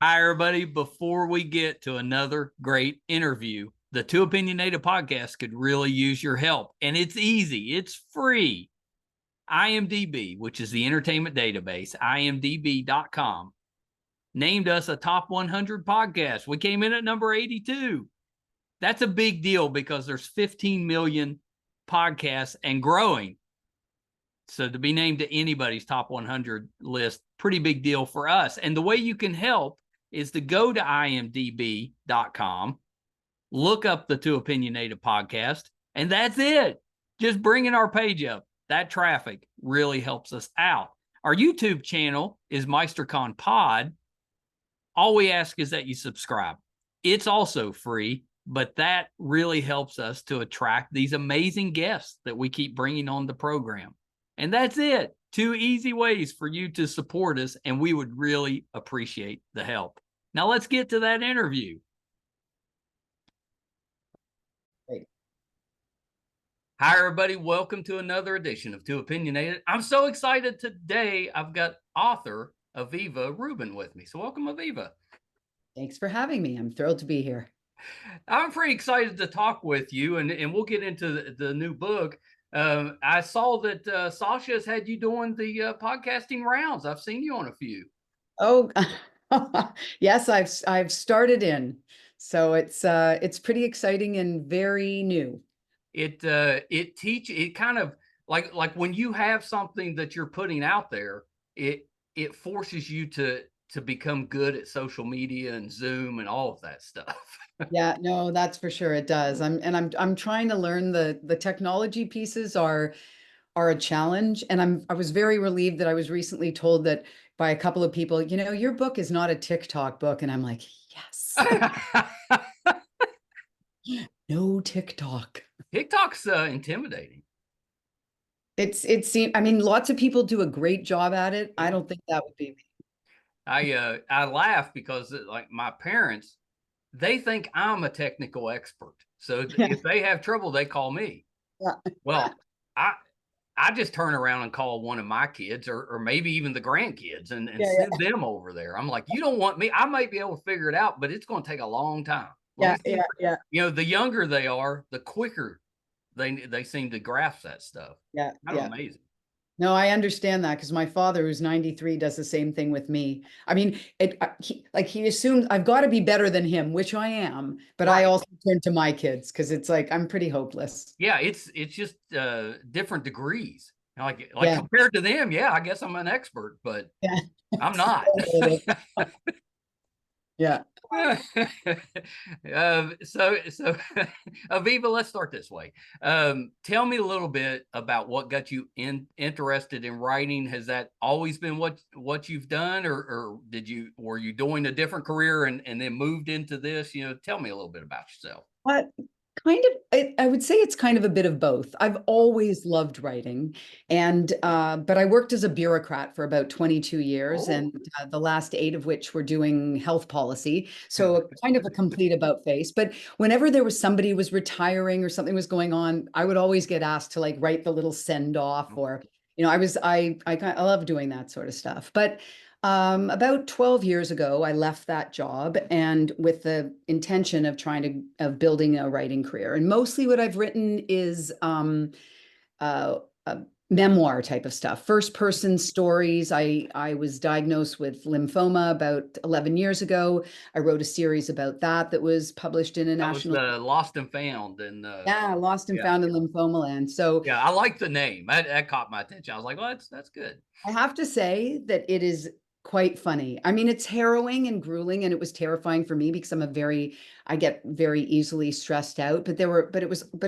Hi, everybody. Before we get to another great interview, the Too Opinionated podcast could really use your help. And it's easy, it's free. IMDb, which is the entertainment database, imdb.com, named us a top 100 podcast. We came in at number 82. That's a big deal because there's 15 million podcasts and growing. So to be named to anybody's top 100 list, pretty big deal for us. And the way you can help is to go to imdb.com, look up the Too Opinionated podcast, and that's it. Just bringing our page up. That traffic really helps us out. Our YouTube channel is MeisterCon Pod. All we ask is that you subscribe. It's also free, but that really helps us to attract these amazing guests that we keep bringing on the program. And that's it. 2 easy ways for you to support us, and we would really appreciate the help. Now let's get to that interview. Great. Hi, everybody. Welcome to another edition of Too Opinionated. I'm so excited today. I've got author Aviva Rubin with me. So welcome, Aviva. Thanks for having me. I'm thrilled to be here. I'm pretty excited to talk with you, and we'll get into the new book. I saw that Sasha has had you doing the podcasting rounds. I've seen you on a few. Oh, yes, I've started in. So it's pretty exciting and very new. It kind of like when you have something that you're putting out there, it forces you to become good at social media and Zoom and all of that stuff. Yeah, no, that's for sure. It does. I'm trying to learn the technology pieces are a challenge. And I was very relieved that I was recently told that by a couple of people, your book is not a TikTok book. And I'm like, yes. No TikTok. TikTok's intimidating. I mean, lots of people do a great job at it. I don't think that would be me. I laugh because like my parents, they think I'm a technical expert. So if they have trouble, they call me. Yeah. Well, I just turn around and call one of my kids or maybe even the grandkids and send them over there. I'm like, you don't want me. I might be able to figure it out, but it's going to take a long time. Yeah. The younger they are, the quicker they seem to grasp that stuff. Yeah. Kind of amazing. No, I understand that because my father, who's 93, does the same thing with me. I mean, he assumes I've got to be better than him, which I am, but right. I also turn to my kids because it's like I'm pretty hopeless. Yeah, it's just different degrees. Like compared to them, yeah, I guess I'm an expert, but I'm not. Yeah. So Aviva, let's start this way. Tell me a little bit about what got you interested in writing. Has that always been what you've done, or were you doing a different career and then moved into this? Tell me a little bit about yourself. I would say it's kind of a bit of both. I've always loved writing, but I worked as a bureaucrat for about 22 years, and the last 8 of which were doing health policy. So kind of a complete about face. But whenever there was somebody was retiring or something was going on, I would always get asked to write the little send off, or I love doing that sort of stuff. But about 12 years ago, I left that job and with the intention of building a writing career. And mostly what I've written is memoir type of stuff, first person stories. I was diagnosed with lymphoma about 11 years ago. I wrote a series about that was published in a national. Was Lost and Found and Lost and Found in Lymphoma Land. So yeah, I like the name. That caught my attention. I was like, well, that's good. I have to say that it is quite funny. I mean, it's harrowing and grueling, and it was terrifying for me because I get very easily stressed out. But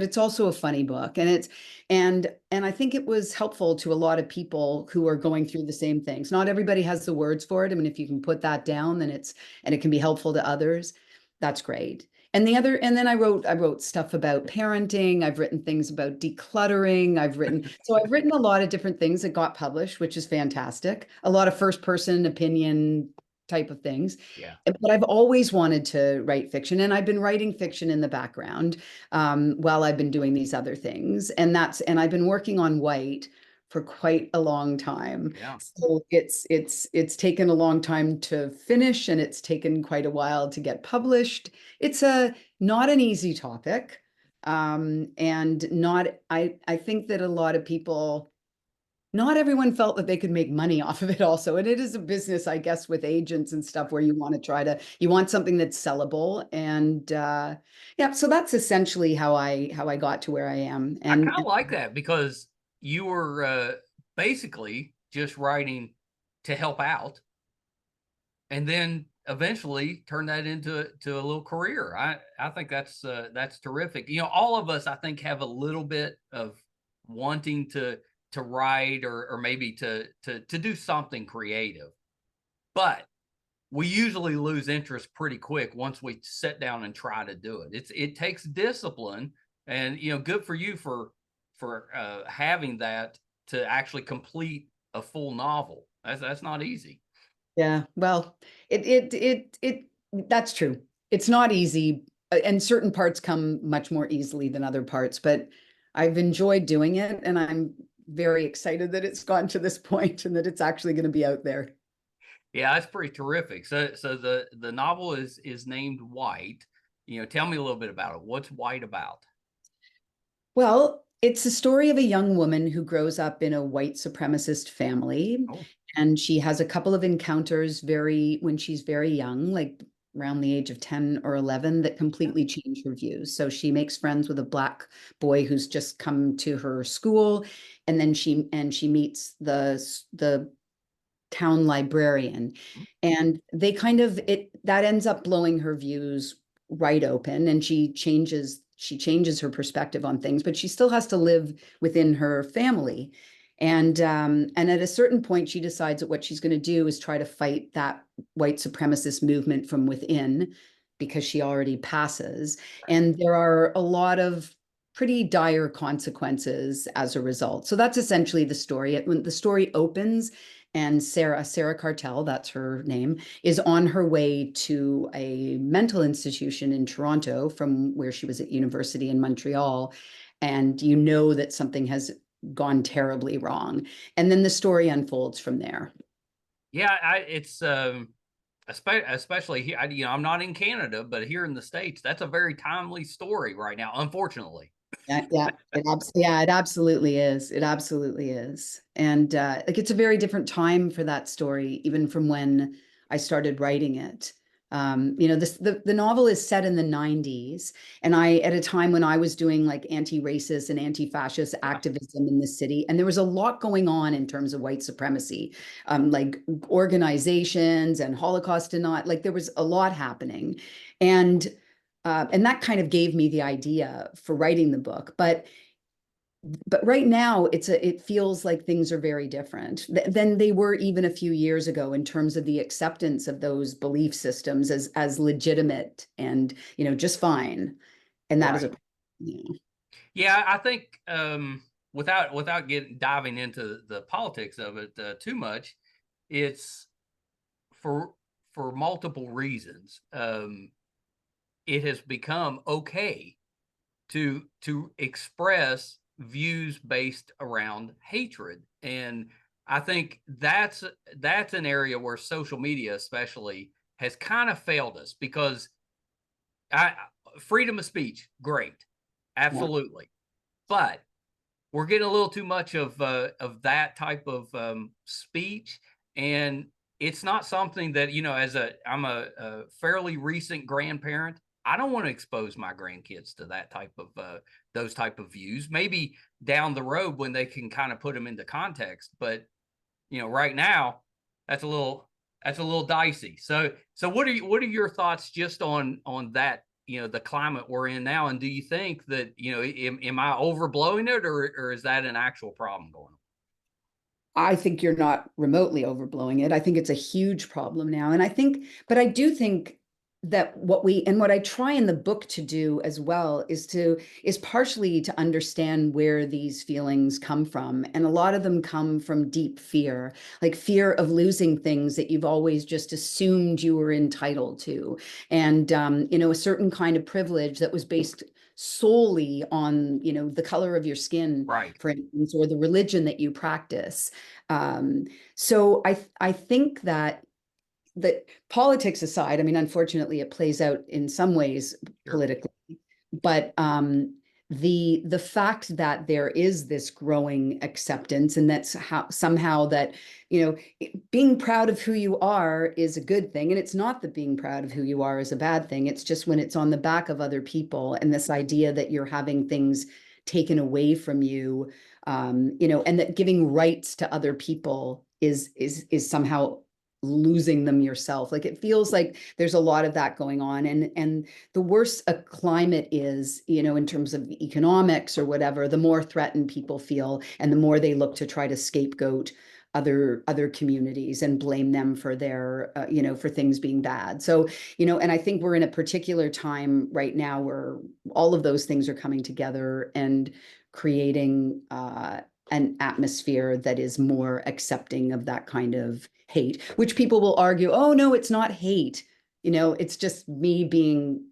it's also a funny book, and I think it was helpful to a lot of people who are going through the same things. Not everybody has the words for it. I mean, if you can put that down, then it can be helpful to others. That's great. And then I wrote stuff about parenting. I've written things about decluttering. I've written a lot of different things that got published, which is fantastic. A lot of first person opinion type of things. Yeah. But I've always wanted to write fiction, and I've been writing fiction in the background while I've been doing these other things. And I've been working on White for quite a long time. Yeah. So it's taken a long time to finish, and it's taken quite a while to get published. It's a not an easy topic. And not I think that a lot of people, not everyone felt that they could make money off of it also. And it is a business, I guess, with agents and stuff where you want to you want something that's sellable. And yeah, so that's essentially how I got to where I am. I And kind of like that because you were basically just writing to help out, and then eventually turn that into a little career. I think that's terrific. You know, all of us, I think, have a little bit of wanting to write, or maybe to do something creative, but we usually lose interest pretty quick once we sit down and try to do it. It takes discipline, and you know, good for you for having that to actually complete a full novel. That's not easy. yeah, well, it that's true. It's not easy, and certain parts come much more easily than other parts, but I've enjoyed doing it, and I'm very excited that it's gotten to this point and that it's actually going to be out there. Yeah, that's pretty terrific. So the novel is named White. You know, tell me a little bit about it. What's White about? Well, it's a story of a young woman who grows up in a white supremacist family, Oh, and she has a couple of encounters when she's very young, like around the age of 10 or 11, that yeah. completely change her views. So she makes friends with a black boy who's just come to her school, and then she meets the town librarian, and they kind of it that ends up blowing her views right open, and she changes her perspective on things, but she still has to live within her family. And at a certain point she decides that what she's going to do is try to fight that white supremacist movement from within, because she already passes, and there are a lot of pretty dire consequences as a result. So that's essentially the story. When the story opens, and Sarah Cartell, that's her name, is on her way to a mental institution in Toronto from where she was at university in Montreal. And you know that something has gone terribly wrong. And then the story unfolds from there. Yeah, it's especially here. You know, I'm not in Canada, but here in the States, that's a very timely story right now, unfortunately. Yeah, it absolutely is. It absolutely is. And like it's a very different time for that story, even from when I started writing it. The novel is set in the 90s, and I at a time when I was doing like anti-racist and anti-fascist Yeah, activism in the city, and there was a lot going on in terms of white supremacy, like organizations and Holocaust denial. Like there was a lot happening, and and that kind of gave me the idea for writing the book. But right now it feels like things are very different than they were even a few years ago in terms of the acceptance of those belief systems as legitimate and just fine. And that is right. a you know, Yeah, I think without getting diving into the politics of it too much, it's for multiple reasons. It has become okay to express views based around hatred, and I think that's an area where social media especially has kind of failed us, because I freedom of speech, great, yeah. absolutely, but we're getting a little too much of that type of speech, and it's not something that, you know, as I'm a fairly recent grandparent. I don't want to expose my grandkids to that type of those type of views. Maybe down the road when they can kind of put them into context, but you know, right now that's a little dicey. So what are your thoughts just on that? You know, the climate we're in now, and do you think that, you know, am I overblowing it, or is that an actual problem going on? I think you're not remotely overblowing it. I think it's a huge problem now. But I do think that what I try in the book to do as well is partially to understand where these feelings come from. And a lot of them come from deep fear, like fear of losing things that you've always just assumed you were entitled to. And, a certain kind of privilege that was based solely on, the color of your skin, Right. for instance, or the religion that you practice. So I think that politics aside, I mean, unfortunately, it plays out in some ways Sure. politically, but the fact that there is this growing acceptance, and that's how somehow that, being proud of who you are is a good thing, and it's not that being proud of who you are is a bad thing. It's just when it's on the back of other people, and this idea that you're having things taken away from you, and that giving rights to other people is somehow losing them yourself. Like, it feels like there's a lot of that going on, and the worse a climate is, in terms of economics or whatever, the more threatened people feel, and the more they look to try to scapegoat other communities and blame them for their for things being bad. So, and I think we're in a particular time right now where all of those things are coming together and creating an atmosphere that is more accepting of that kind of hate, which people will argue, oh no, it's not hate, it's just me being,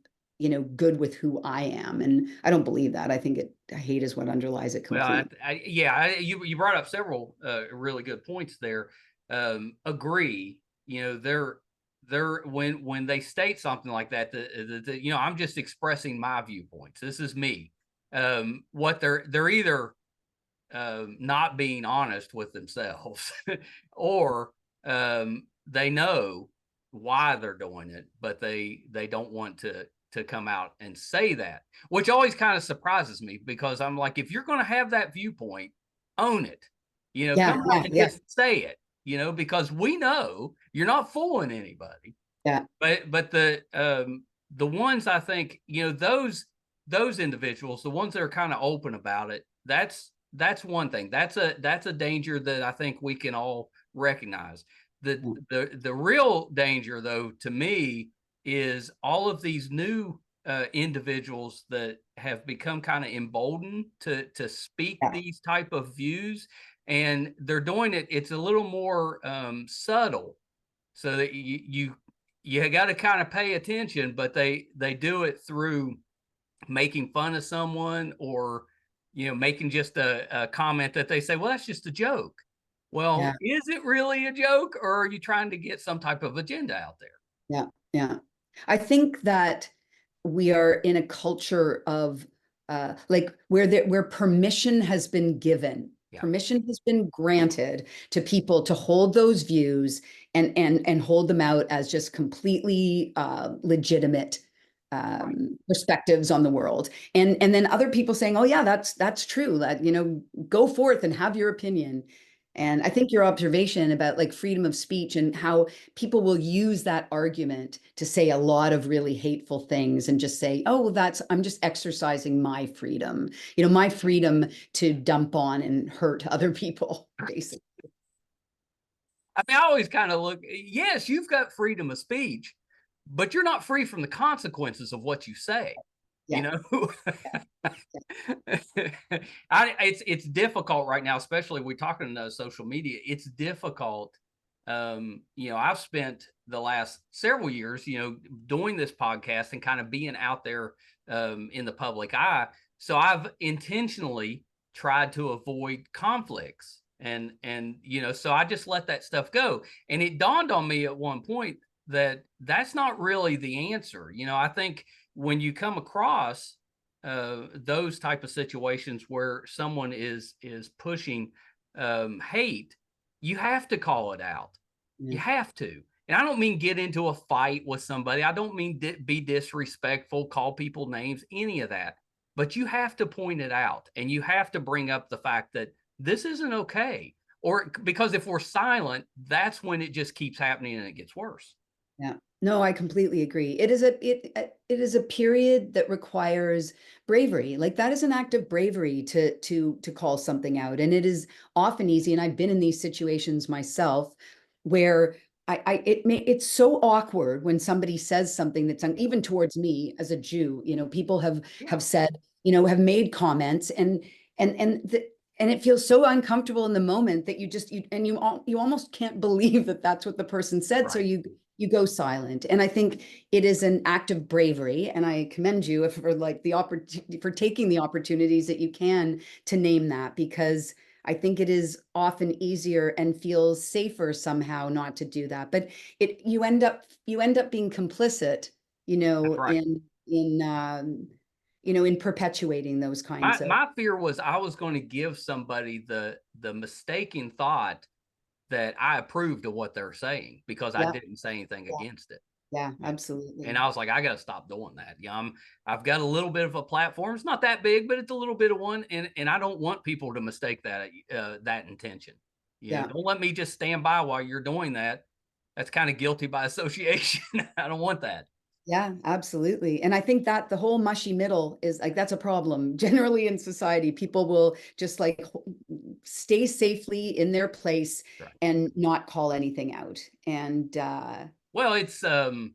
good with who I am. And I don't believe that. I think hate is what underlies it Well, completely. you brought up several really good points there. Agree. They're when they state something like that, I'm just expressing my viewpoints. This is me. What they're either not being honest with themselves, or they know why they're doing it, but they don't want to come out and say that, which always kind of surprises me, because I'm like, if you're going to have that viewpoint, own it, Yeah, come yeah, out and yeah, just say it, because we know you're not fooling anybody. yeah, But the ones, I think, those individuals, the ones that are kind of open about it, that's one thing. That's a danger that I think we can all recognize. The real danger, though, to me, is all of these new individuals that have become kind of emboldened to speak yeah, these type of views, and they're doing it. It's a little more subtle, so that you got to kind of pay attention, but they do it through making fun of someone, or making just a comment that they say, well, that's just a joke. Well, yeah, is it really a joke, or are you trying to get some type of agenda out there? yeah, yeah. I think that we are in a culture of like where permission has been given, Yeah. permission has been granted to people to hold those views and hold them out as just completely legitimate Right. perspectives on the world, and then other people saying, oh yeah, that's true, that go forth and have your opinion. And I think your observation about like freedom of speech and how people will use that argument to say a lot of really hateful things and just say, oh, I'm just exercising my freedom, my freedom to dump on and hurt other people, basically. I mean, I always kind of look, yes, you've got freedom of speech, but you're not free from the consequences of what you say. You Yeah, know, it's difficult right now, especially we're talking social media. It's difficult. I've spent the last several years, doing this podcast and kind of being out there in the public eye. So I've intentionally tried to avoid conflicts, and so I just let that stuff go. And it dawned on me at one point that that's not really the answer. I think when you come across those type of situations where someone is pushing hate, you have to call it out. You yeah, have to. And I don't mean get into a fight with somebody. I don't mean be disrespectful, call people names, any of that. But you have to point it out, and you have to bring up the fact that this isn't okay. Or because if we're silent, that's when it just keeps happening and it gets worse. yeah. No, I completely agree. It is a period that requires bravery. Like, that is an act of bravery to call something out. And it is often easy. And I've been in these situations myself where it's so awkward when somebody says something that's even towards me as a Jew. People have Yeah. have said, have made comments, and it feels so uncomfortable in the moment that you almost can't believe that that's what the person said. So Right. you go silent. And I think it is an act of bravery. And I commend you for like the opportunity, for taking the opportunities that you can to name that, because I think it is often easier and feels safer somehow not to do that. But you end up being complicit, That's right. in perpetuating those kinds of. My fear was I was going to give somebody the mistaken thought that I approved of what they're saying because I Yeah, didn't say anything yeah, against it. yeah, Yeah. And absolutely. I was like, I got to stop doing that. Yeah, I've got a little bit of a platform. It's not that big, but it's a little bit of one, and I don't want people to mistake that intention. Yeah. Don't let me just stand by while you're doing that. That's kind of guilty by association. I don't want that. Yeah, absolutely. And I think that the whole mushy middle is like, that's a problem. Generally in society, people will just like stay safely in their place Right. and not call anything out. And Well, it's that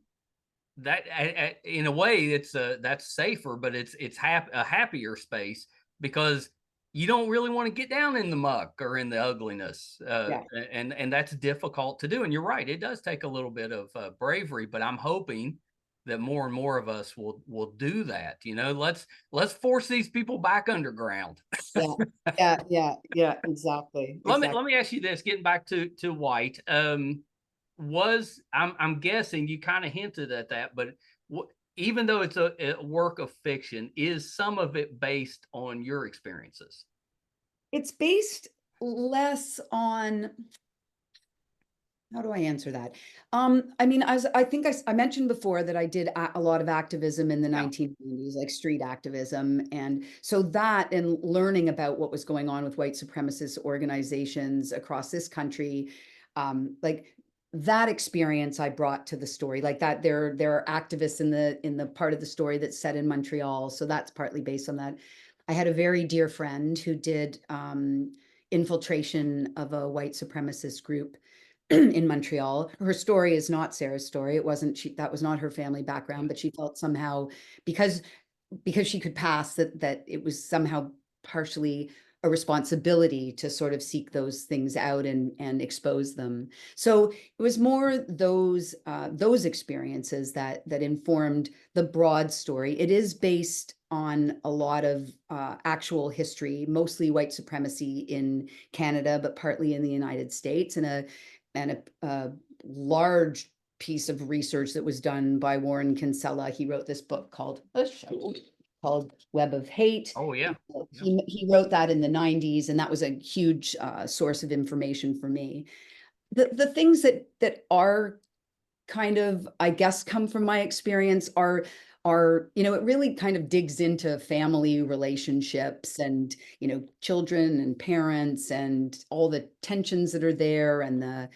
in a way it's that's safer, but it's a happier space because you don't really want to get down in the muck or in the ugliness, yeah, and that's difficult to do. And you're right, it does take a little bit of bravery, but I'm hoping that more and more of us will do that. Let's force these people back underground. yeah, yeah, exactly, exactly. Let me ask you this, getting back to White. Was I'm guessing you kind of hinted at that, but even though it's a work of fiction, is some of it based on your experiences? It's based less on, how do I answer that? I mean, as I think I mentioned before that I did a lot of activism in the Yeah. 1990s, like street activism. And so that and learning about what was going on with white supremacist organizations across this country, like that experience I brought to the story, like that there are activists in the part of the story that's set in Montreal. So that's partly based on that. I had a very dear friend who did infiltration of a white supremacist group in Montreal. Her story is not Sarah's story. It wasn't that was not her family background, but she felt somehow because she could pass that it was somehow partially a responsibility to sort of seek those things out and expose them. So it was more those experiences that informed the broad story. It is based on a lot of actual history, mostly white supremacy in Canada, but partly in the United States, and a large piece of research that was done by Warren Kinsella. He wrote this book called Web of Hate. Oh yeah. Yeah. He wrote that in the 90s, and that was a huge source of information for me. The things that are kind of, I guess, come from my experience are it really kind of digs into family relationships and children and parents and all the tensions that are there. And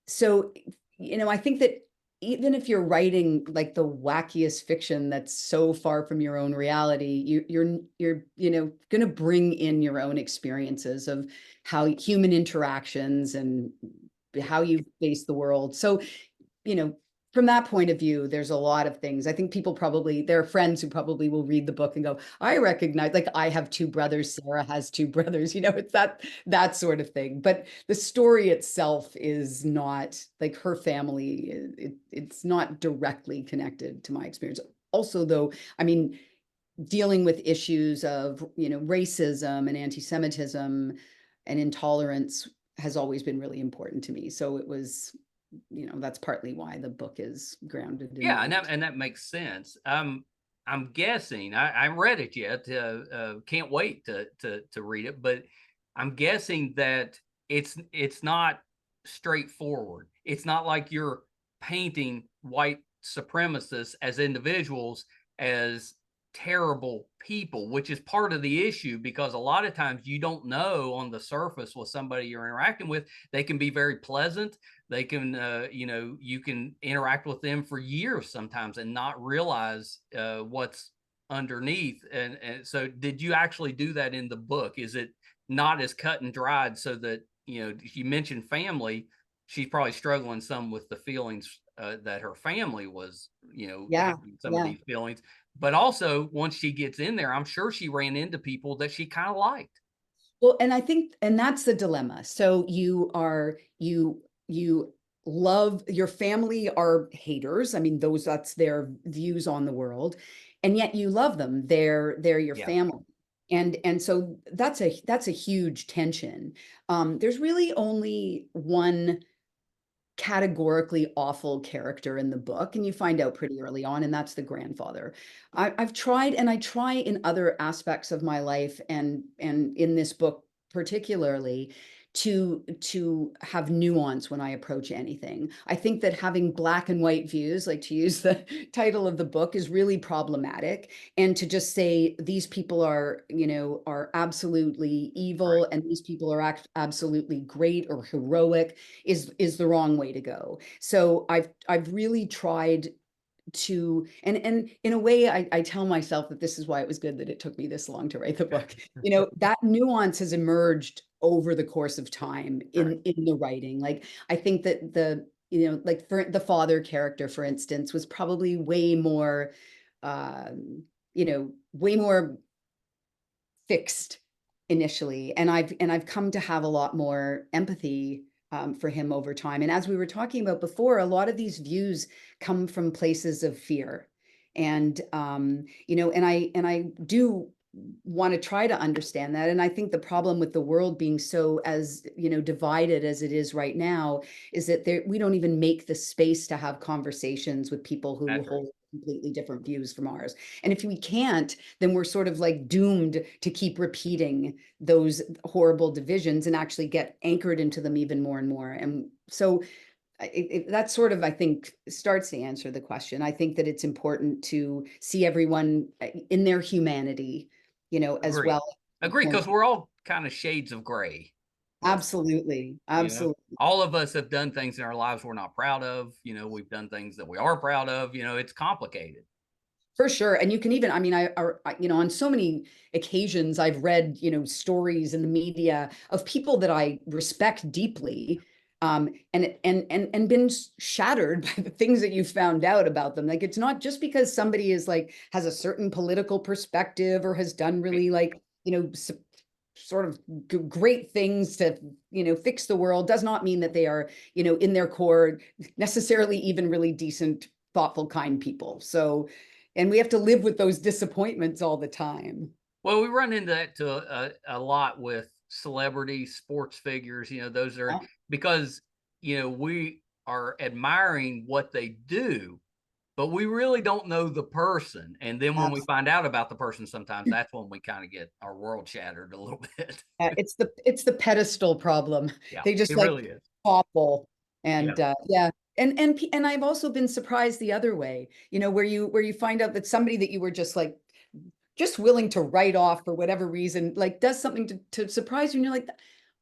so I think that even if you're writing like the wackiest fiction that's so far from your own reality, you're going to bring in your own experiences of how human interactions and how you face the world. So from that point of view, there's a lot of things. I think there are friends who probably will read the book and go, I recognize, like, I have two brothers, Sarah has two brothers, it's that sort of thing. But the story itself is not like her family. It's not directly connected to my experience. Also, though, I mean, dealing with issues of, racism and anti-Semitism and intolerance has always been really important to me. So it was, that's partly why the book is grounded in Yeah, that. and that makes sense. I'm guessing I read it yet. Can't wait to read it, but I'm guessing that it's not straightforward. It's not like you're painting white supremacists as individuals as terrible people, which is part of the issue because a lot of times you don't know on the surface with somebody you're interacting with. They can be very pleasant. They can you can interact with them for years sometimes and not realize what's underneath. And so did you actually do that in the book? Is it not as cut and dried so that you mentioned family, she's probably struggling some with the feelings that her family was Yeah, having some of yeah. these feelings, but also once she gets in there, I'm sure she ran into people that she kind of liked. Well, and I think, and that's the dilemma. So you love your family are haters. I mean, that's their views on the world, and yet you love them. They're your Yeah. family. And so that's a huge tension. There's really only one categorically awful character in the book, and you find out pretty early on, and that's the grandfather. I've tried, and I try in other aspects of my life, and in this book particularly, to have nuance when I approach anything. I think that having black and white views, like to use the title of the book, is really problematic. And to just say these people are, are absolutely evil, Right. and these people are absolutely great or heroic is the wrong way to go. So I've really tried to, and in a way, I tell myself that this is why it was good that it took me this long to write the book. That nuance has emerged over the course of time Right. in the writing. Like, I think that like for the father character, for instance, was probably way more, way more fixed initially, and I've come to have a lot more empathy for him over time. And as we were talking about before, a lot of these views come from places of fear, and and I do want to try to understand that. And I think the problem with the world being so, as divided as it is right now, is that we don't even make the space to have conversations with people who That's right. hold completely different views from ours. And if we can't, then we're sort of like doomed to keep repeating those horrible divisions and actually get anchored into them even more and more. And so that sort of, I think, starts to answer the question. I think that it's important to see everyone in their humanity, as Agree. well. Agree, because we're all kind of shades of gray, most of us. Absolutely. You know, Absolutely. all of us have done things in our lives we're not proud of. We've done things that we are proud of. It's complicated. For sure. And you can even, I mean, on so many occasions, I've read, stories in the media of people that I respect deeply, and been shattered by the things that you found out about them. Like, it's not just because somebody is like, has a certain political perspective or has done Right. really, like, sort of great things to, fix the world, does not mean that they are, in their core, necessarily even really decent, thoughtful, kind people. So, and we have to live with those disappointments all the time. Well, we run into that a lot with celebrities, sports figures. Those are Yeah. because we are admiring what they do, but we really don't know the person. And then when we find out about the person, sometimes that's when we kind of get our world shattered a little bit. It's the pedestal problem. Yeah, They just it like really is. topple. Yeah. And yeah. And I've also been surprised the other way, where you find out that somebody that you were just willing to write off for whatever reason, like does something to surprise you, and you're like,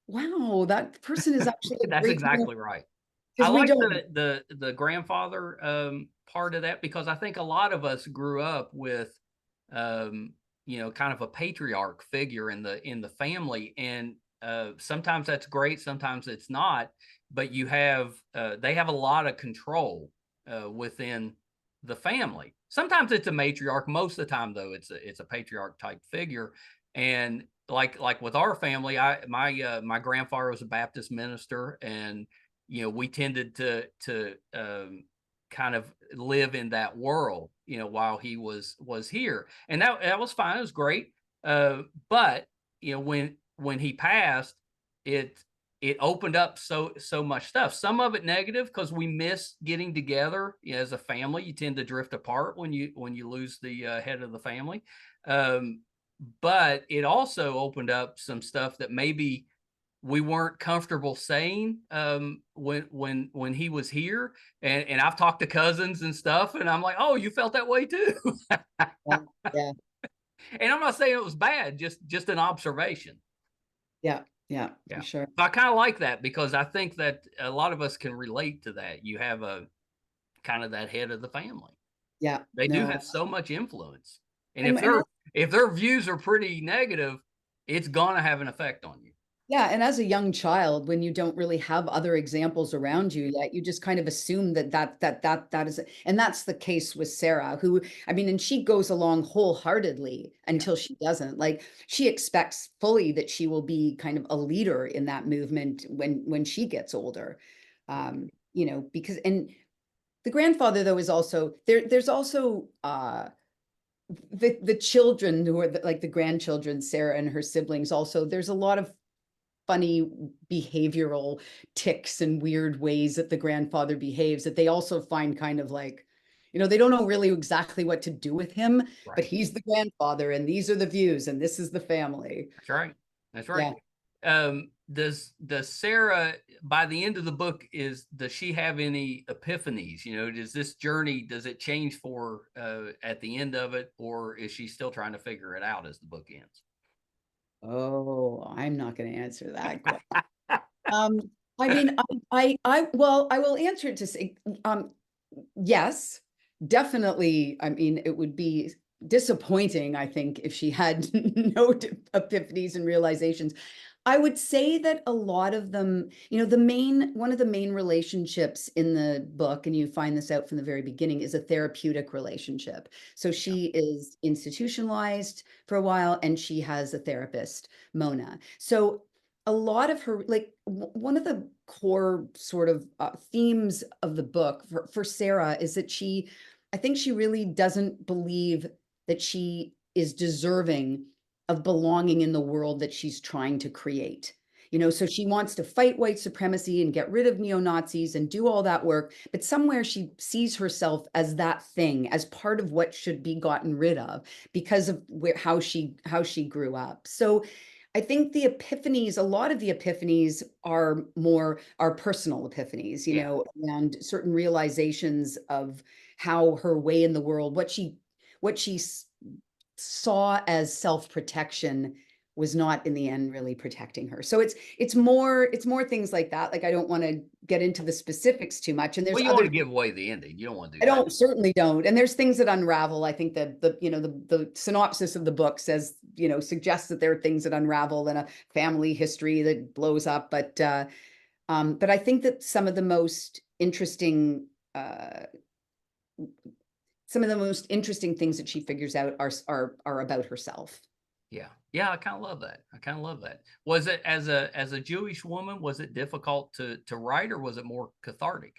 wow, that person is actually a That's great human, exactly right. I because we like don't. the grandfather part of that because I think a lot of us grew up with kind of a patriarch figure in the family, and sometimes that's great, sometimes it's not. But they have a lot of control within the family. Sometimes it's a matriarch. Most of the time, though, it's a patriarch type figure. And like with our family, my grandfather was a Baptist minister, and we tended to kind of live in that world, while he was here, and that was fine. It was great. But when he passed, it it opened up so much stuff. Some of it negative because we miss getting together as a family. You tend to drift apart when you lose the head of the family. Um, but it also opened up some stuff that maybe we weren't comfortable saying when he was here. And I've talked to cousins and stuff, and I'm like, oh, you felt that way too. Yeah, yeah, And I'm not saying it was bad, just an observation. yeah, yeah, for Yeah. sure. So I kind of like that because I think that a lot of us can relate to that. You have a kind of that head of the family. Yeah, They do no. have so much influence. And And if their views are pretty negative, it's gonna have an effect on you. yeah, and as a young child, when you don't really have other examples around you yet, you just kind of assume that is, and that's the case with Sarah, who, I mean, and she goes along wholeheartedly Yeah. until she doesn't. Like, she expects fully that she will be kind of a leader in that movement when she gets older. because, and the grandfather though is also there's also the children who are like the grandchildren, Sarah and her siblings. Also, there's a lot of funny behavioral tics and weird ways that the grandfather behaves that they also find kind of like, they don't know really exactly what to do with him, but Right. he's the grandfather and these are the views and this is the family. That's right. That's right. Yeah. Does Sarah, by the end of the book, does she have any epiphanies? Does this journey, does it change for at the end of it, or is she still trying to figure it out as the book ends? Oh, I'm not going to answer that question. I mean, well, I will answer it to say, yes, definitely. I mean, it would be disappointing, I think, if she had no epiphanies and realizations. I would say that a lot of them, one of the main relationships in the book, and you find this out from the very beginning, is a therapeutic relationship. So Yeah. she is institutionalized for a while and she has a therapist, Mona. So a lot of her, like one of the core sort of themes of the book for Sarah is that I think she really doesn't believe that she is deserving of belonging in the world that she's trying to create. So she wants to fight white supremacy and get rid of neo-Nazis and do all that work, but somewhere she sees herself as that thing, as part of what should be gotten rid of because of how she grew up. So I think a lot of the epiphanies are personal epiphanies, Yeah. and certain realizations of how her way in the world, what she saw as self-protection was not in the end really protecting her. So it's more things like that. Like I don't want to get into the specifics too much. And Well, there's you want other to give away the ending. You don't want to do I that. don't certainly don't. And there's things that unravel. I think that the synopsis of the book says, suggests that there are things that unravel in a family history that blows up. But I think that some of the most interesting things that she figures out are about herself. Yeah. Yeah. I kind of love that. I kind of love that. Was it, as a Jewish woman, was it difficult to write, or was it more cathartic?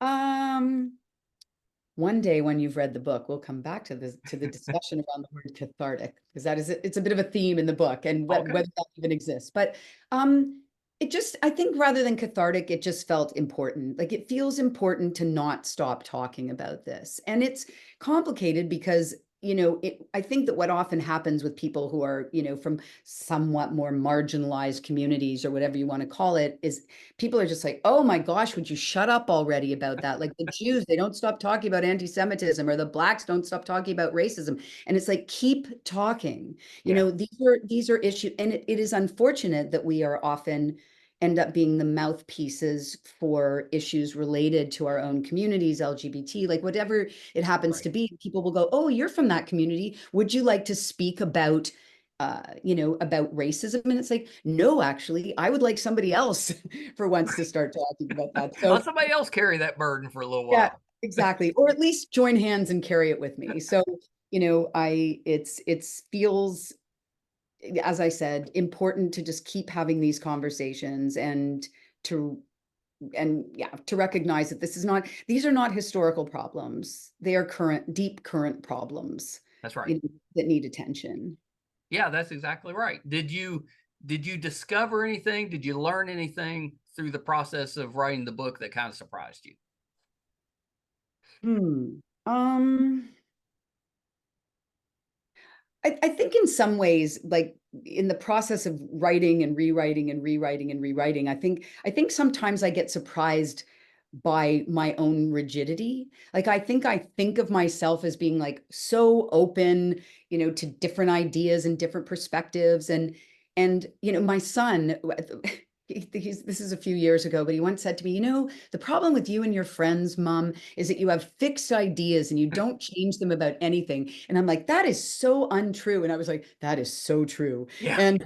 Um, One day when you've read the book, we'll come back to the discussion around the word cathartic, because it's a bit of a theme in the book and Okay. whether that even exists. But I think rather than cathartic, it just felt important. Like it feels important to not stop talking about this. And it's complicated because I think that what often happens with people who are, from somewhat more marginalized communities or whatever you want to call it, is people are just like, oh my gosh, would you shut up already about that? Like the Jews, they don't stop talking about anti-Semitism, or the Blacks don't stop talking about racism. And it's like, keep talking. Yeah. These are issues. And it is unfortunate that we are often end up being the mouthpieces for issues related to our own communities, LGBT, like whatever it happens Right. to be. People will go, oh, you're from that community. Would you like to speak about about racism? And it's like, no, actually, I would like somebody else for once to start talking about that. Let So somebody else carry that burden for a little yeah, while. exactly. Or at least join hands and carry it with me. So, it feels, as I said, important to just keep having these conversations and to to recognize that these are not historical problems. They are deep current problems, That's right. that need attention. Yeah, that's exactly right. Did you discover anything? Did you learn anything through the process of writing the book that kind of surprised you? Hmm. Um, I think in some ways, like in the process of writing and rewriting and rewriting and rewriting, I think sometimes I get surprised by my own rigidity. Like I think of myself as being like so open, to different ideas and different perspectives. And my son, this is a few years ago, but he once said to me, the problem with you and your friends, Mom, is that you have fixed ideas and you don't change them about anything. And I'm like, that is so untrue. And I was like, that is so true. Yeah. And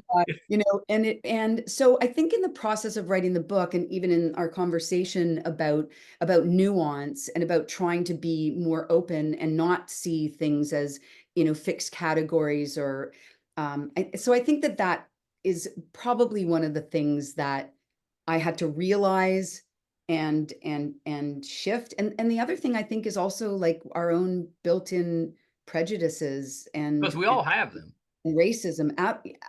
and so I think in the process of writing the book, and even in our conversation about nuance and about trying to be more open and not see things as fixed categories, or so I think that is probably one of the things that I had to realize and shift. And the other thing I think is also like our own built-in prejudices Because we all have them. racism.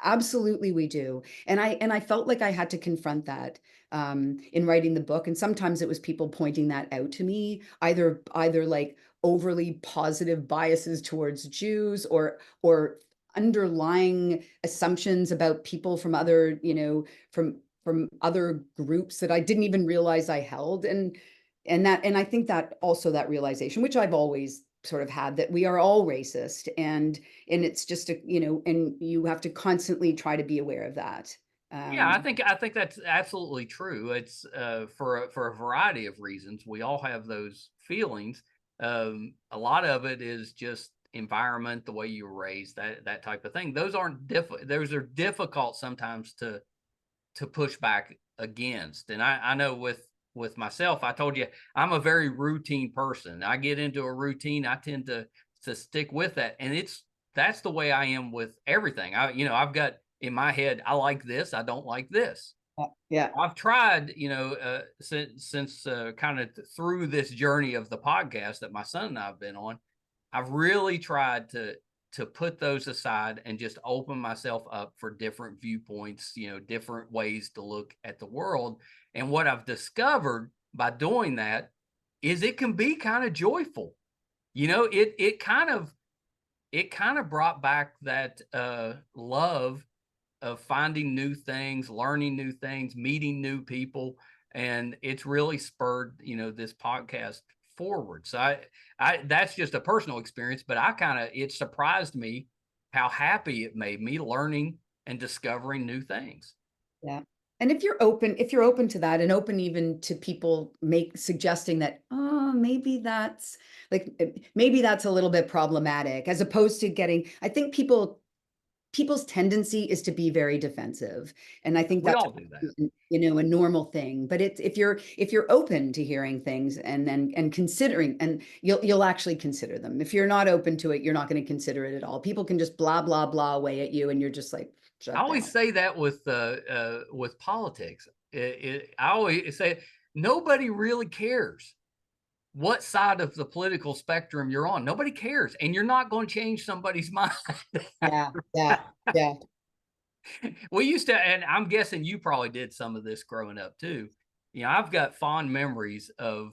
Absolutely we do. And I felt like I had to confront that in writing the book. And sometimes it was people pointing that out to me, either like overly positive biases towards Jews, or underlying assumptions about people from other, from other groups that I didn't even realize I held. And I think that also, that realization, which I've always sort of had, that we are all racist, and it's just and you have to constantly try to be aware of that. Yeah, um I think that's absolutely true. It's for a variety of reasons. We all have those feelings. A lot of it is just environment, the way you were raised, that type of thing. Those are difficult sometimes to push back against. And I know with myself, I told you I'm a very routine person. I get into a routine, I tend to stick with that, and that's the way I am with everything. I've got in my head, I like this, I don't like this. yeah. I've tried, since kind of through this journey of the podcast that my son and I have been on, I've really tried to put those aside and just open myself up for different viewpoints, different ways to look at the world. And what I've discovered by doing that is it can be kind of joyful. It kind of brought back that love of finding new things, learning new things, meeting new people, and it's really spurred, this podcast forward. So I that's just a personal experience, but it surprised me how happy it made me learning and discovering new things. Yeah. And if you're open to that, and open even to people suggesting that, oh, maybe that's a little bit problematic, as opposed to I think people's tendency is to be very defensive. And I think We that's, all do that. a normal thing. But it's, if you're open to hearing things, and considering, and you'll actually consider them. If you're not open to it, you're not going to consider it at all. People can just blah, blah, blah away at you, and you're just like, I shut always down. say that with politics. I always say nobody really cares what side of the political spectrum you're on. Nobody cares, and you're not going to change somebody's mind. Yeah, yeah, yeah. We used to, and I'm guessing you probably did some of this growing up too. I've got fond memories of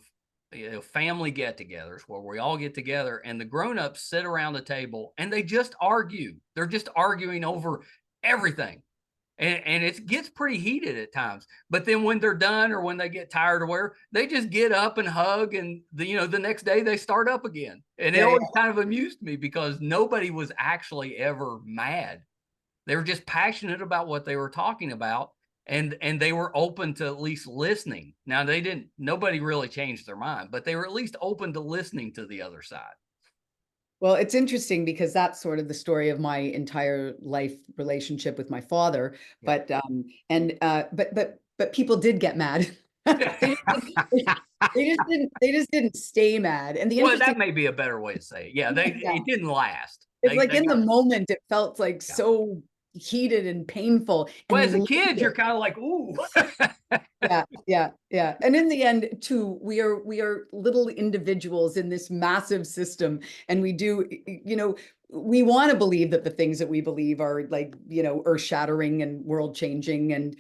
family get-togethers where we all get together and the grown-ups sit around the table and they just argue. They're just arguing over everything. And it gets pretty heated at times. But then when they're done, or when they get tired or whatever, they just get up and hug, and the next day they start up again. And it Yeah, always kind of amused me because nobody was actually ever mad. They were just passionate about what they were talking about, and they were open to at least listening. Now nobody really changed their mind, but they were at least open to listening to the other side. well, it's interesting because that's sort of the story of my entire life relationship with my father. Yeah. But but people did get mad. They just didn't stay mad. And the Well, interesting, that may be a better way to say it. Yeah, yeah, it didn't last. it's like They in the got moment it felt like yeah. so heated and painful, and Well, they as a lived kid, you're it. kind of like, ooh. Yeah, yeah, yeah. And in the end, too, we are little individuals in this massive system, and we want to believe that the things that we believe are, like, earth shattering and world changing.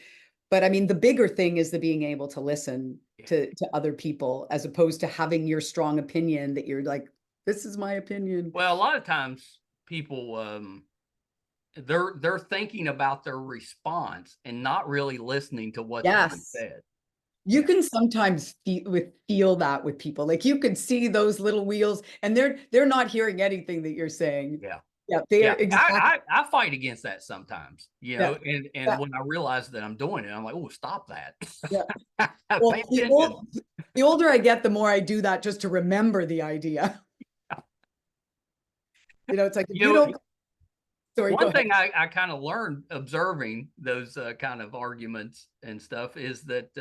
But I mean, the bigger thing is the being able to listen Yeah. to other people, as opposed to having your strong opinion that you're like, this is my opinion. Well, a lot of times people they're thinking about their response and not really listening to what's being Yes. said. You Yeah. can sometimes feel that with people. Like, you can see those little wheels, and they're not hearing anything that you're saying. Yeah. Yeah, they are Yeah. exactly. I fight against that sometimes, Yeah, and yeah, when I realize that I'm doing it, I'm like, oh, stop that. yeah. Well, Pay attention. the older I get, the more I do that, just to remember the idea. It's like, if You you know, don't. Sorry, go one ahead. thing I kind of learned observing those kind of arguments and stuff is that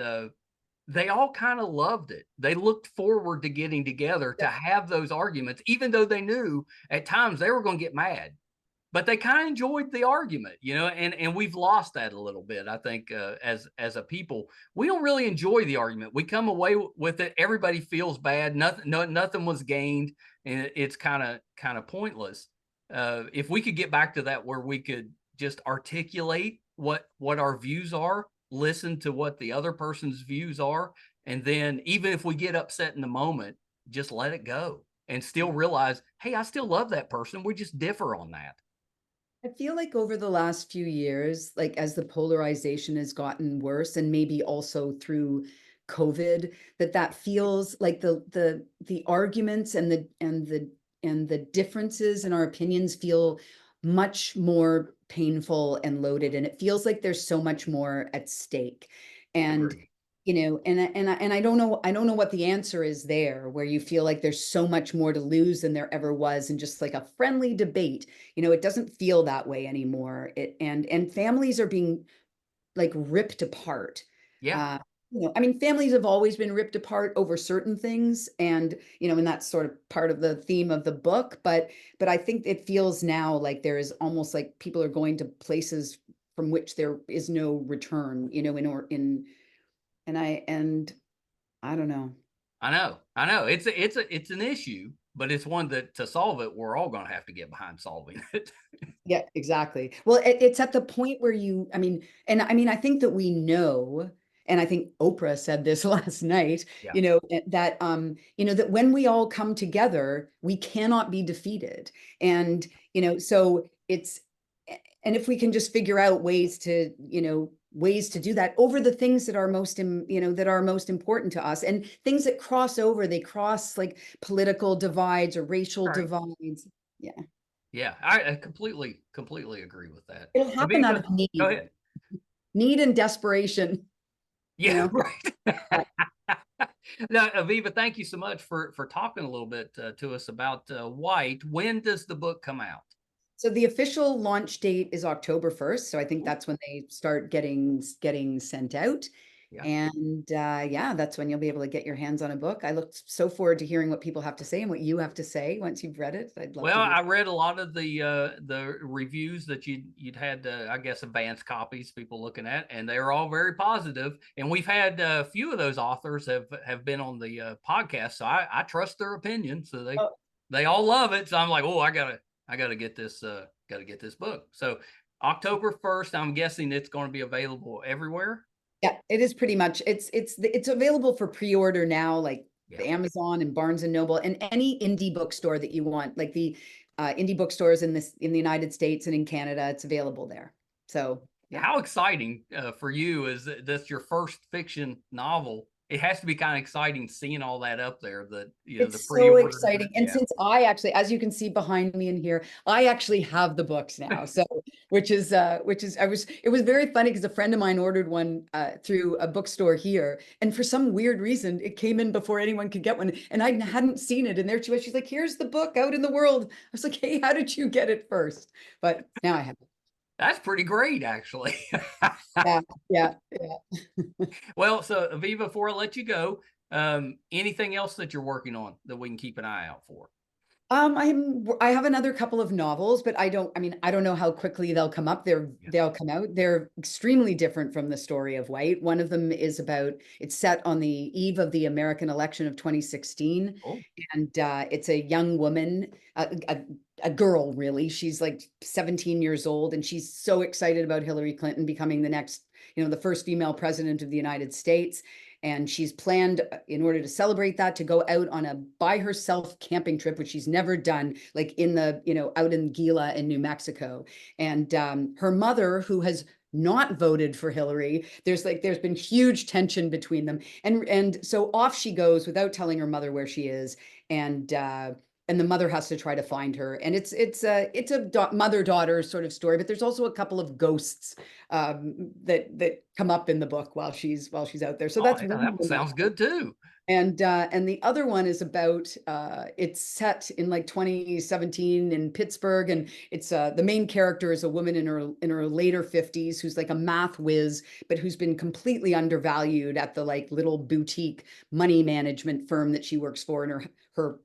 they all kind of loved it. They looked forward to getting together Yeah, to have those arguments, even though they knew at times they were going to get mad. but they kind of enjoyed the argument, you know, and we've lost that a little bit. I think as a people, we don't really enjoy the argument. We come away with it. Everybody feels bad. Nothing was gained, and it's kind of pointless. If we could get back to that, where we could just articulate what our views are, listen to what the other person's views are, and then even if we get upset in the moment, just let it go and still realize, hey, I still love that person. We just differ on that. I feel like over the last few years, like as the polarization has gotten worse, and maybe also through COVID, that feels like the arguments and the differences in our opinions feel much more painful and loaded, and it feels like there's so much more at stake. And Agree. and I don't know what the answer is there, where you feel like there's so much more to lose than there ever was, and just like a friendly debate. It doesn't feel that way anymore. And families are being like ripped apart. Yeah. uh I mean, families have always been ripped apart over certain things, and that's sort of part of the theme of the book, but I think it feels now like there is almost like people are going to places from which there is no return, and I don't know. I know. It's an issue, but it's one that to solve it, we're all going to have to get behind solving it. Yeah, exactly. Well, it's at the point where I think that we know, and I think Oprah said this last night, Yeah. that when we all come together, we cannot be defeated. And, so and if we can just figure out ways to do that over the things that are that are most important to us, and things that cross over, they cross like political divides or racial Right. divides. Yeah. Yeah. I completely agree with that. It'll happen out Aviva, of go need, ahead. need and desperation, you Yeah. know. Right. Uh, Now, Aviva, thank you so much for talking a little bit to us about White. When does the book come out? So the official launch date is October 1st. So I think Cool. that's when they start getting sent out. Yeah. And yeah, that's when you'll be able to get your hands on a book. I look so forward to hearing what people have to say and what you have to say once you've read it. I'd love Well, to hear. I read a lot of the reviews that you'd had, I guess, advanced copies, people looking at, and they were all very positive. And we've had a few of those authors have been on the podcast, so I trust their opinion. So Oh, they all love it. So I'm like, oh, I gotta get this book. So October 1st, I'm guessing it's going to be available everywhere. yeah, it is pretty much. It's available for pre-order now, like Yeah. the Amazon and Barnes and Noble and any indie bookstore that you want, like the indie bookstores in the United States and in Canada. It's available there. So yeah. How exciting for you is that's your first fiction novel. It has to be kind of exciting seeing all that up there, that the It's so pre-orders. exciting. And Yeah. since I actually, as you can see behind me in here, I actually have the books now. So, it was very funny because a friend of mine ordered one through a bookstore here. And for some weird reason, it came in before anyone could get one. And I hadn't seen it. And there she was, she's like, here's the book out in the world. I was like, hey, how did you get it first? But now I have it. That's pretty great, actually. Yeah, yeah, yeah. Well, so Aviva, before I let you go, anything else that you're working on that we can keep an eye out for? I have another couple of novels, but I don't know how quickly they'll come up. Yeah. They'll come out. They're extremely different from the story of White. One of them is it's set on the eve of the American election of 2016. Oh, And it's a young woman, a girl, really. She's like 17 years old, and she's so excited about Hillary Clinton becoming the next, the first female president of the United States. And she's planned, in order to celebrate that, to go out on a by herself camping trip, which she's never done, like out in Gila in New Mexico. And her mother, who has not voted for Hillary, there's been huge tension between them. And so off she goes without telling her mother where she is. And the mother has to try to find her. And it's a mother-daughter sort of story, but there's also a couple of ghosts that come up in the book while she's out there. So oh, that's yeah, one that of one the sounds good too. And the other one is about it's set in like 2017 in Pittsburgh, and it's the main character is a woman in her later 50s who's like a math whiz, but who's been completely undervalued at the like little boutique money management firm that she works for, and her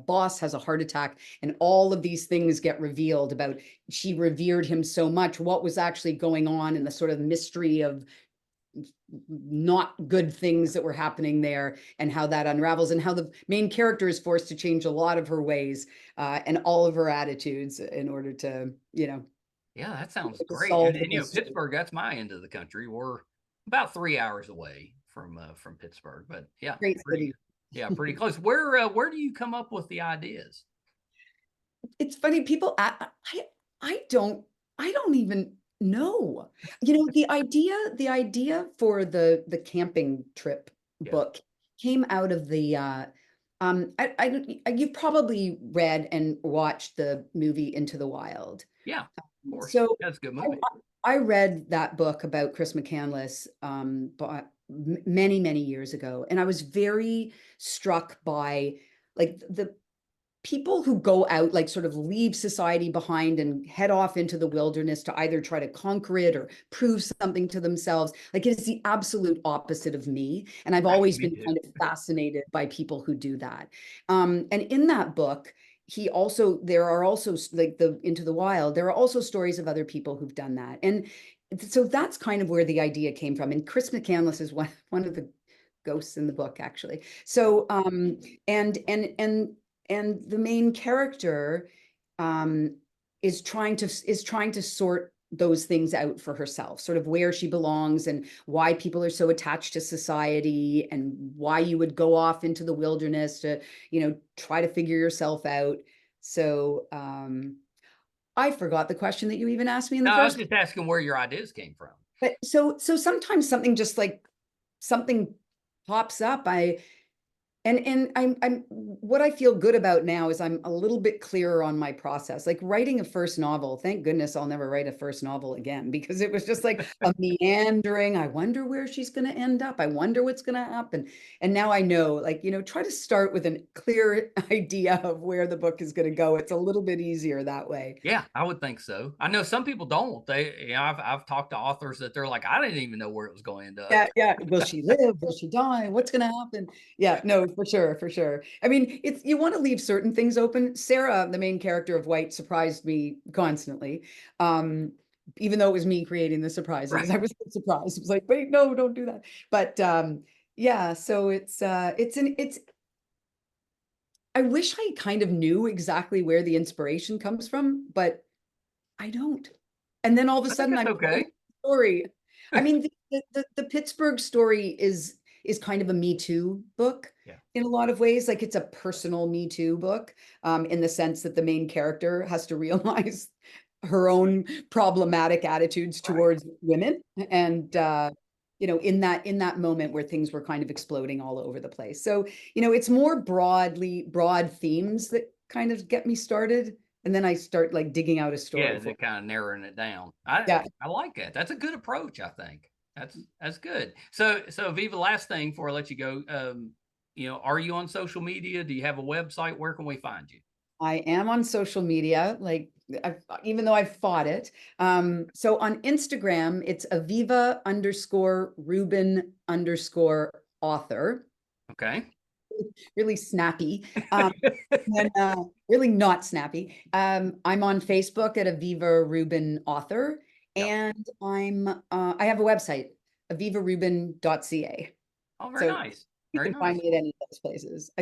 boss has a heart attack, and all of these things get revealed about she revered him so much, what was actually going on, and the sort of mystery of not good things that were happening there, and how that unravels, and how the main character is forced to change a lot of her ways and all of her attitudes in order to, Yeah, that sounds to great. solve And, the and mystery. Pittsburgh, that's my end of the country. We're about 3 hours away from Pittsburgh, but yeah, Great pretty city. yeah, pretty close. Where do you come up with the ideas? It's funny, people, I don't, I don't even know. The idea for the camping trip Yeah. book came out of the you've probably read and watched the movie Into the Wild. Yeah, of course. So That's a good I, movie. I read that book about Chris McCandless many, many years ago, and I was very struck by like the people who go out, like sort of leave society behind and head off into the wilderness to either try to conquer it or prove something to themselves. Like it is the absolute opposite of me. And I've Right, always me been too. kind of fascinated by people who do that. And in that book, there are also like the Into the Wild, there are also stories of other people who've done that. And so that's kind of where the idea came from. And Chris McCandless is one of the ghosts in the book, actually. So and and and and the main character um, is trying to sort those things out for herself, sort of where she belongs and why people are so attached to society, and why you would go off into the wilderness to, try to figure yourself out. So I forgot the question that you even asked me in the No, I was first. just asking where your ideas came from. But so sometimes something just like something pops up. And I'm what I feel good about now is I'm a little bit clearer on my process. Like writing a first novel, thank goodness I'll never write a first novel again, because it was just like a meandering. I wonder where she's going to end up. I wonder what's going to happen. And now I know, like, try to start with a clear idea of where the book is going to go. It's a little bit easier that way. Yeah, I would think so. I know some people don't. I've talked to authors that they're like, I didn't even know where it was going to end up. Yeah, yeah. Will she live? Will she die? What's going to happen? Yeah, no, for sure, for sure. I mean, it's you want to leave certain things open. Sarah, the main character of White, surprised me constantly. Um, Even though it was me creating the surprises, Right. I was surprised. It was like, wait, no, don't do that. But yeah, so it's I wish I kind of knew exactly where the inspiration comes from, but I don't. And then all of a I think sudden that's I'm telling okay. a story. I mean, the Pittsburgh story is kind of a Me Too book Yeah. in a lot of ways. Like it's a personal Me Too book, in the sense that the main character has to realize her own problematic attitudes Right. towards women. And in that moment where things were kind of exploding all over the place. So, it's more broad themes that kind of get me started. And then I start like digging out a story Yeah, for. they're kind of narrowing it down. I Yeah, I like that. That's a good approach, I think. That's good. So Viva, last thing before I let you go, are you on social media? Do you have a website? Where can we find you? I am on social media, like even though I've fought it. So on Instagram, it's Aviva_Rubin_author. Okay. Really snappy. And really not snappy. I'm on Facebook at Aviva Rubin author, Yep. and I have a website, avivarubin.ca. Oh, very So nice. you Very can find nice. me at any of those places.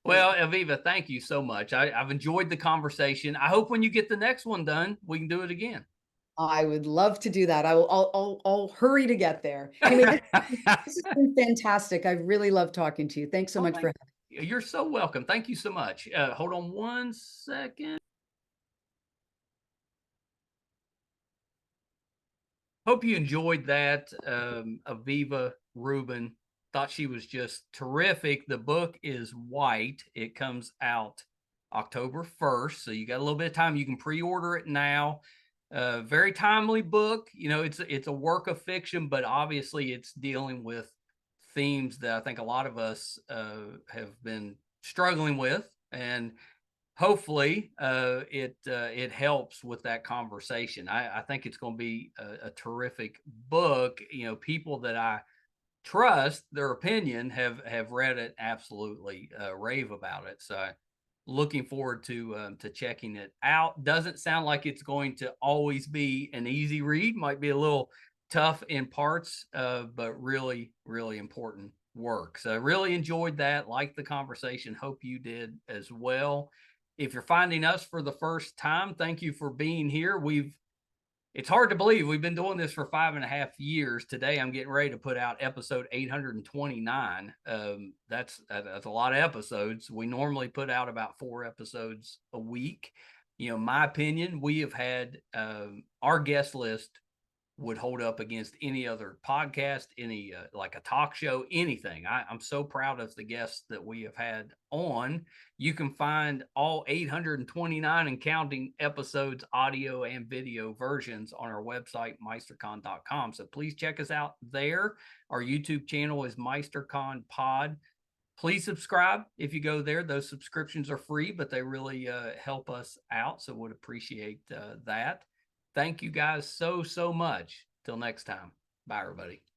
Well, Aviva, thank you so much. I've enjoyed the conversation. I hope when you get the next one done, we can do it again. I would love to do that. I'll hurry to get there. Anyway, this has been fantastic. I really love talking to you. Thanks so Oh, much for thank having you. You're so welcome. Thank you so much. Hold on one second. Hope you enjoyed that. Aviva Rubin, thought she was just terrific. The book is White. It comes out October 1st, so you got a little bit of time. You can pre-order it now. Very timely book. It's a work of fiction, but obviously it's dealing with themes that I think a lot of us have been struggling with, and hopefully it helps with that conversation. I think it's going to be a terrific book. You know, people that I trust their opinion have read it, absolutely rave about it. So looking forward to checking it out. Doesn't sound like it's going to always be an easy read. Might be a little tough in parts, but really, really important work. So I really enjoyed that. Liked the conversation. Hope you did as well. If you're finding us for the first time, thank you for being here. It's hard to believe we've been doing this for 5.5 years. Today, I'm getting ready to put out episode 829. That's a lot of episodes. We normally put out about 4 episodes a week. You know, my opinion, we have had our guest list would hold up against any other podcast, any like a talk show, anything. I'm so proud of the guests that we have had on. You can find all 829 and counting episodes, audio and video versions on our website, meistercon.com. So please check us out there. Our YouTube channel is MeisterCon Pod. Please subscribe if you go there. Those subscriptions are free, but they really help us out. So would appreciate that. Thank you guys so much. Till next time. Bye, everybody.